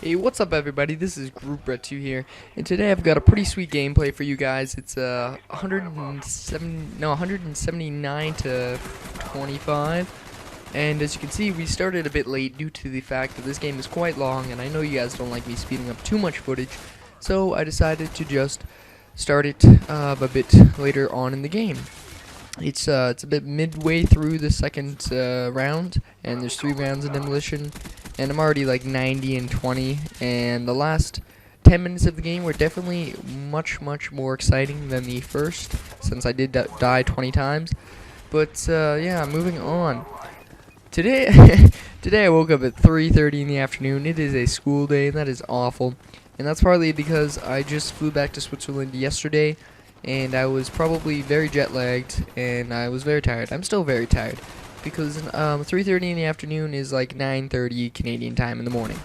Hey, what's up everybody? This is Group Red 2 here, and today I've got a pretty sweet gameplay for you guys. It's 179 to 25, and as you can see, we started a bit late due to the fact that this game is quite long, and I know you guys don't like me speeding up too much footage, so I decided to just start it a bit later on in the game. It's a bit midway through the second round, and there's 3 rounds of Demolition. And I'm already like 90 and 20, and the last 10 minutes of the game were definitely much more exciting than the first, since I did die 20 times. But yeah, moving on. Today, today I woke up at 3:30 in the afternoon. It is a school day, and that is awful. And that's partly because I just flew back to Switzerland yesterday, and I was probably very jet lagged, and I was very tired. I'm still very tired, because 3:30 in the afternoon is like 9:30 Canadian time in the morning.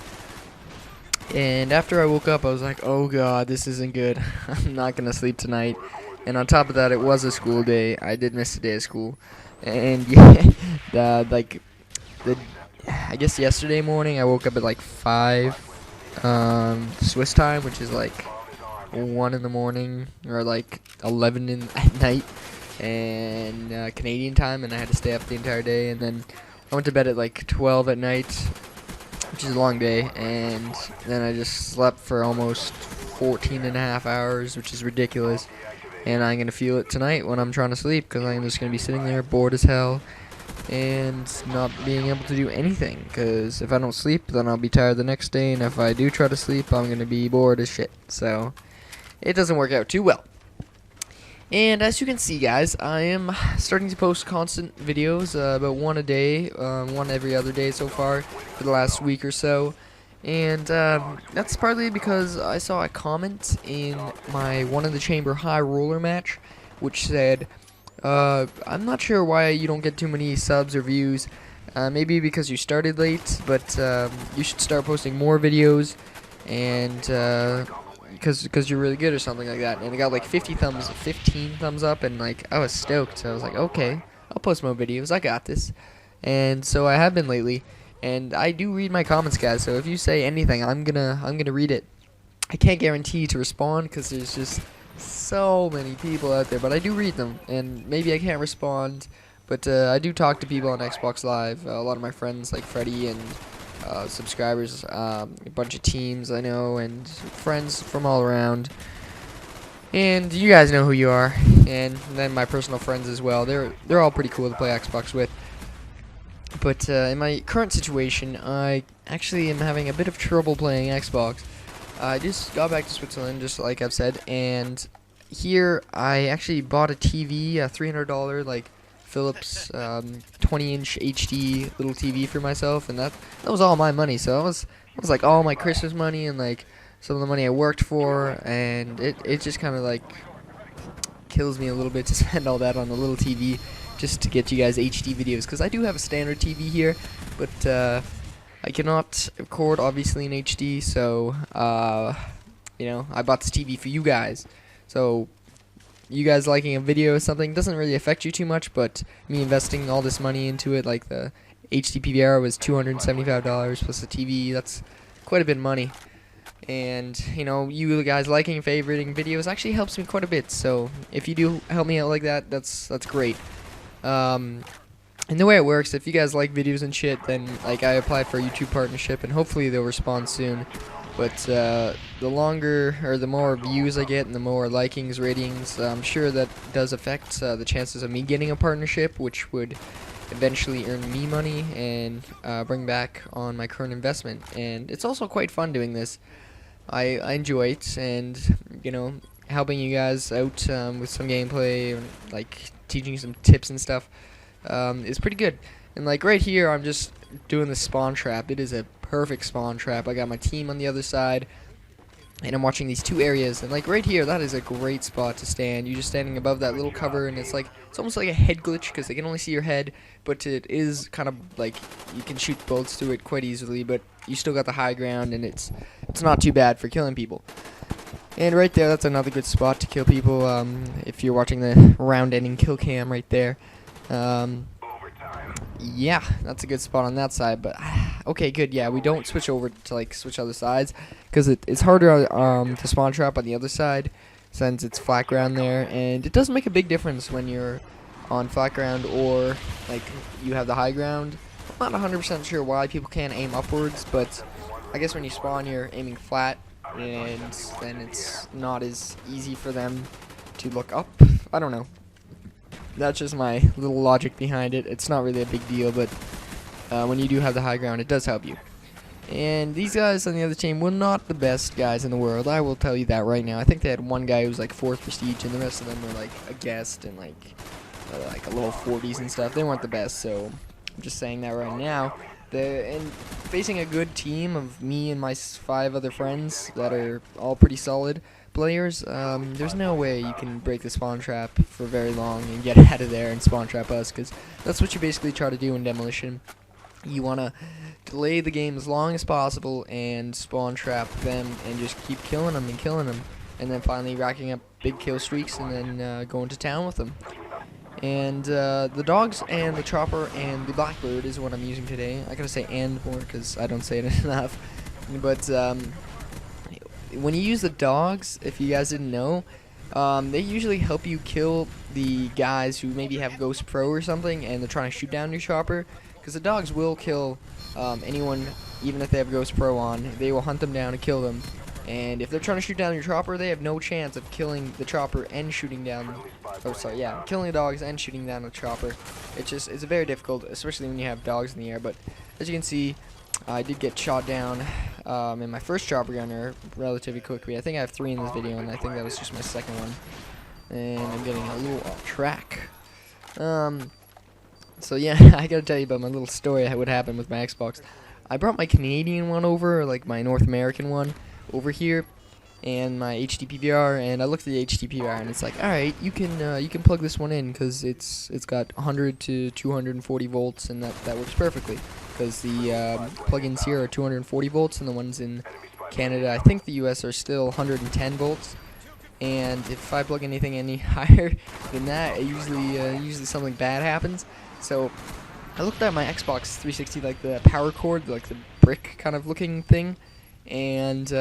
And after I woke up, I was like, oh god, this isn't good. I'm not gonna sleep tonight. And on top of that, it was a school day. I did miss a day of school. And yeah, I guess yesterday morning I woke up at like 5 Swiss time, which is like 1 in the morning, or like 11 at night, and Canadian time, and I had to stay up the entire day. And then I went to bed at like 12 at night, which is a long day, and then I just slept for almost 14 and a half hours, which is ridiculous. And I'm gonna feel it tonight when I'm trying to sleep, because I'm just gonna be sitting there bored as hell and not being able to do anything, because if I don't sleep, then I'll be tired the next day, and if I do try to sleep, I'm gonna be bored as shit. So it doesn't work out too well. And as you can see, guys, I am starting to post constant videos, about one a day, one every other day so far for the last week or so. And that's partly because I saw a comment in my One in the Chamber High Roller match, which said, I'm not sure why you don't get too many subs or views. Maybe because you started late, but you should start posting more videos, and because you're really good or something like that. And it got like 15 thumbs up, and like I was stoked. So I was like, okay, I'll post more videos, I got this. And so I have been lately, and I do read my comments, guys, so if you say anything, I'm gonna read it. I can't guarantee to respond because there's just so many people out there, but I do read them, and maybe I can't respond, but I do talk to people on Xbox Live. A lot of my friends, like Freddie, and subscribers, a bunch of teams I know, and friends from all around, and you guys know who you are, and then my personal friends as well. They're all pretty cool to play Xbox with. But in my current situation, I actually am having a bit of trouble playing Xbox. I just got back to Switzerland, just like I've said, and here I actually bought a TV, a $300 like Philips 20-inch HD little TV for myself, and that was all my money. So it was like all my Christmas money, and like some of the money I worked for, and it just kind of like kills me a little bit to spend all that on a little TV just to get you guys HD videos, because I do have a standard TV here, but I cannot record obviously in HD, so you know, I bought this TV for you guys. So you guys liking a video or something doesn't really affect you too much, but me investing all this money into it, like the HD PVR was $275 plus the TV, that's quite a bit of money. And you know, you guys liking and favoriting videos actually helps me quite a bit, so if you do help me out like that, that's great. And the way it works, if you guys like videos and shit, then like I applied for a YouTube partnership, and hopefully they'll respond soon. But the longer or the more views I get and the more likings, ratings, I'm sure that does affect the chances of me getting a partnership, which would eventually earn me money and bring back on my current investment. And it's also quite fun doing this. I enjoy it, and you know, helping you guys out with some gameplay, like teaching you some tips and stuff, is pretty good. And like right here, I'm just doing the spawn trap. It is a perfect spawn trap. I got my team on the other side, and I'm watching these 2 areas, and like right here, that is a great spot to stand. You're just standing above that little cover, and it's almost like a head glitch, because they can only see your head, but it is kind of like you can shoot bullets through it quite easily, but you still got the high ground, and it's not too bad for killing people. And right there, that's another good spot to kill people, if you're watching the round ending kill cam right there. Yeah, that's a good spot on that side, but okay, good. Yeah, we don't switch over to like switch other sides because it's harder to spawn trap on the other side since it's flat ground there, and it does make a big difference when you're on flat ground or like you have the high ground. I'm not 100% sure why people can't aim upwards, but I guess when you spawn you're aiming flat, and then it's not as easy for them to look up. I don't know. That's just my little logic behind it. It's not really a big deal, but when you do have the high ground, it does help you. And these guys on the other team were not the best guys in the world. I will tell you that right now. I think they had one guy who was like 4th prestige, and the rest of them were like a guest and like a little 40s and stuff. They weren't the best, so I'm just saying that right now. And facing a good team of me and my 5 other friends that are all pretty solid players, there's no way you can break the spawn trap for very long and get out of there and spawn trap us, because that's what you basically try to do in Demolition. You want to delay the game as long as possible and spawn trap them and just keep killing them and killing them, and then finally racking up big kill streaks and then going to town with them. And the dogs and the chopper and the blackbird is what I'm using today. I gotta say and more because I don't say it enough. But when you use the dogs, if you guys didn't know, they usually help you kill the guys who maybe have Ghost Pro or something and they're trying to shoot down your chopper. Because the dogs will kill anyone, even if they have Ghost Pro on. They will hunt them down and kill them. And if they're trying to shoot down your chopper, they have no chance of killing the chopper and shooting down. Oh, sorry, yeah, killing the dogs and shooting down the chopper. It's very difficult, especially when you have dogs in the air. But as you can see, I did get shot down in my first chopper gunner relatively quickly. I think I have 3 in this video, and I think that was just my second one. And I'm getting a little off track. So yeah, I gotta tell you about my little story. What happened with my Xbox. I brought my Canadian one over, like my North American one, over here, and my HD PVR, and I looked at the HD PVR, and it's like, all right, you can plug this one in because it's got 100 to 240 volts, and that works perfectly. Because the plugins here are 240 volts, and the ones in Canada, I think the US, are still 110 volts. And if I plug anything any higher than that, usually something bad happens. So I looked at my Xbox 360, like the power cord, like the brick kind of looking thing, and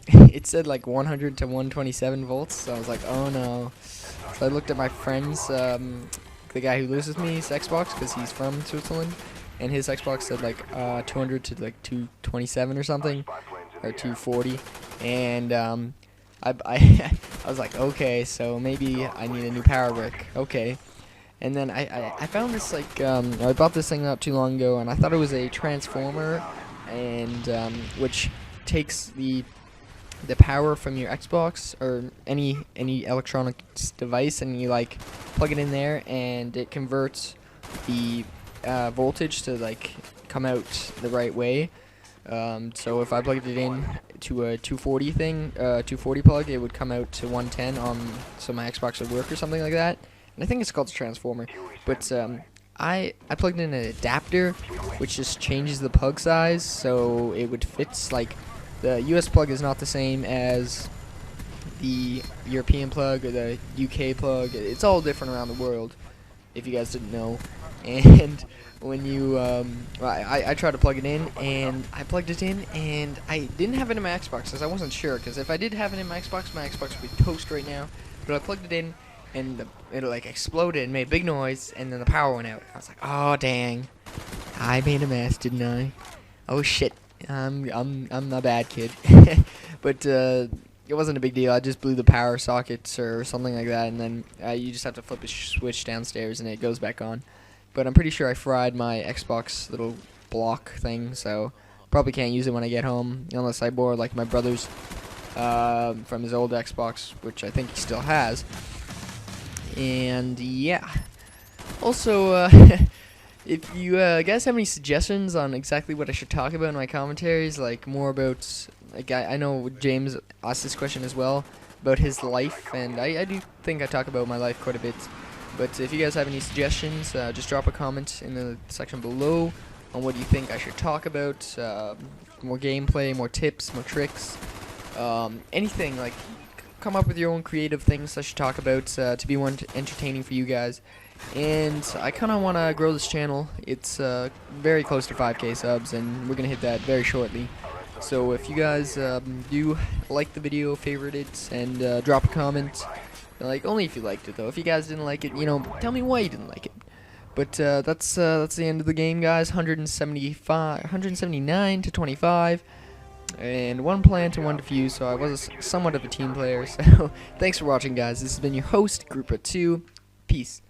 it said like 100 to 127 volts. So I was like, oh no. So I looked at my friend's, the guy who lives with me, his Xbox, because he's from Switzerland, and his Xbox said like 200 to like 227 or something, or 240, and I was like, okay, so maybe I need a new power brick. Okay. And then I found this, like, I bought this thing not too long ago, and I thought it was a transformer, and which takes the power from your Xbox or any electronic device, and you like plug it in there, and it converts the voltage to like come out the right way. So if I plugged it in to a 240 thing, 240 plug, it would come out to 110 so my Xbox would work or something like that. And I think it's called a transformer. But I plugged in an adapter, which just changes the plug size so it would fit. Like the US plug is not the same as the European plug or the UK plug. It's all different around the world, if you guys didn't know. And when you I tried to plug it in, and I plugged it in, and I didn't have it in my Xbox because I wasn't sure, because if I did have it in my Xbox would be toast right now. But I plugged it in, and it like exploded and made a big noise, and then the power went out. I was like, oh dang, I made a mess, didn't I? Oh shit, I'm a bad kid. But it wasn't a big deal. I just blew the power sockets or something like that, and then you just have to flip a switch downstairs and it goes back on. But I'm pretty sure I fried my Xbox little block thing, so probably can't use it when I get home, unless I borrow like my brother's from his old Xbox, which I think he still has. And yeah. Also, if you guys have any suggestions on exactly what I should talk about in my commentaries, like more about, like I know James asked this question as well about his life, and I do think I talk about my life quite a bit. But if you guys have any suggestions, just drop a comment in the section below on what you think I should talk about. More gameplay, more tips, more tricks, anything. Like, come up with your own creative things I should talk about to be more entertaining for you guys. And I kind of want to grow this channel. It's very close to 5K subs, and we're going to hit that very shortly. So if you guys do like the video, favorite it, and drop a comment. Like, only if you liked it, though. If you guys didn't like it, you know, tell me why you didn't like it. But that's the end of the game, guys. 179 to 25. And 1 plant and 1 defuse, so I was somewhat of a team player. So thanks for watching, guys. This has been your host, Group of 2. Peace.